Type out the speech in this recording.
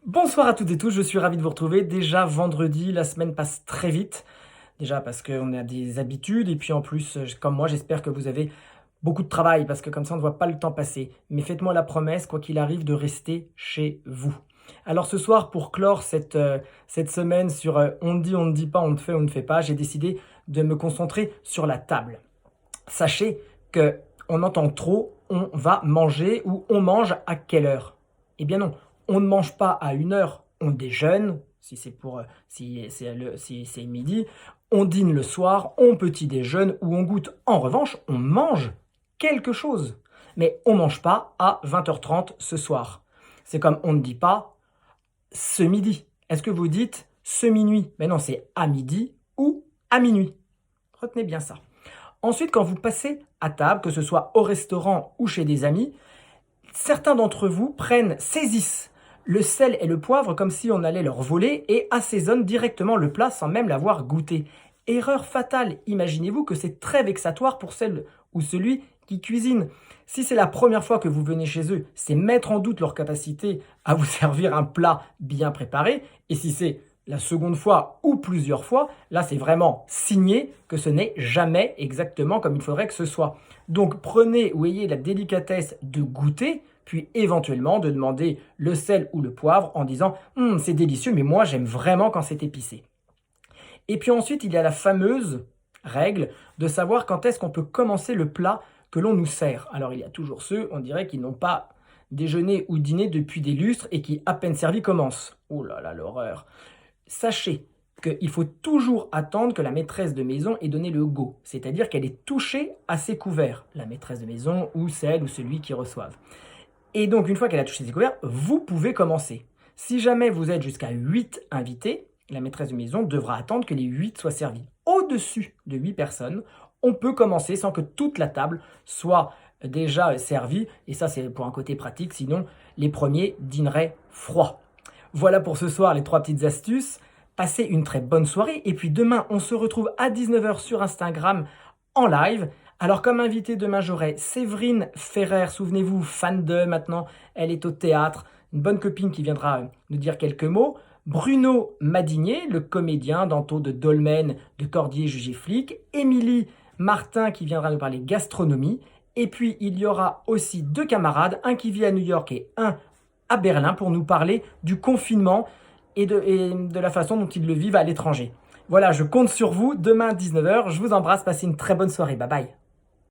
Bonsoir à toutes et tous, je suis ravi de vous retrouver. Déjà vendredi, la semaine passe très vite. Déjà parce qu'on a des habitudes et puis en plus, comme moi, j'espère que vous avez beaucoup de travail parce que comme ça, on ne voit pas le temps passer. Mais faites-moi la promesse, quoi qu'il arrive, de rester chez vous. Alors ce soir, pour clore cette semaine sur on dit, on ne dit pas, on ne fait pas, j'ai décidé de me concentrer sur la table. Sachez que on entend trop, on va manger ou on mange à quelle heure? Eh bien non, on ne mange pas à une heure, on déjeune, si c'est midi, on dîne le soir, on petit déjeune ou on goûte. En revanche, on mange quelque chose. Mais on ne mange pas à 20h30 ce soir. C'est comme on ne dit pas ce midi. Est-ce que vous dites ce minuit? Mais non, c'est à midi ou à minuit. Retenez bien ça. Ensuite, quand vous passez à table, que ce soit au restaurant ou chez des amis, certains d'entre vous saisissent le sel et le poivre comme si on allait leur voler et assaisonnent directement le plat sans même l'avoir goûté. Erreur fatale, imaginez-vous que c'est très vexatoire pour celle ou celui qui cuisine. Si c'est la première fois que vous venez chez eux, c'est mettre en doute leur capacité à vous servir un plat bien préparé. Et si c'est la seconde fois ou plusieurs fois, là c'est vraiment signé que ce n'est jamais exactement comme il faudrait que ce soit. Donc prenez ou ayez la délicatesse de goûter, puis éventuellement de demander le sel ou le poivre en disant c'est délicieux, mais moi j'aime vraiment quand c'est épicé. Et puis ensuite, il y a la fameuse règle de savoir quand est-ce qu'on peut commencer le plat que l'on nous sert. Alors il y a toujours ceux, on dirait, qui n'ont pas déjeuné ou dîné depuis des lustres et qui, à peine servi, commencent. Oh là là, l'horreur. Sachez qu'il faut toujours attendre que la maîtresse de maison ait donné le go, c'est-à-dire qu'elle ait touché à ses couverts, la maîtresse de maison ou celle ou celui qui reçoivent. Et donc, une fois qu'elle a touché ses couverts, vous pouvez commencer. Si jamais vous êtes jusqu'à 8 invités, la maîtresse de maison devra attendre que les 8 soient servis. Au-dessus de 8 personnes, on peut commencer sans que toute la table soit déjà servie. Et ça, c'est pour un côté pratique, sinon les premiers dîneraient froid. Voilà pour ce soir les 3 petites astuces. Passez une très bonne soirée. Et puis demain, on se retrouve à 19h sur Instagram en live. Alors comme invité demain, j'aurai Séverine Ferrer, souvenez-vous, fan de maintenant, elle est au théâtre, une bonne copine qui viendra nous dire quelques mots. Bruno Madinier, le comédien d'Anto de Dolmen, de Cordier Jugé Flic. Émilie Martin qui viendra nous parler gastronomie. Et puis il y aura aussi 2 camarades, un qui vit à New York et un à Berlin pour nous parler du confinement et de la façon dont ils le vivent à l'étranger. Voilà, je compte sur vous. Demain 19h, je vous embrasse, passez une très bonne soirée. Bye bye.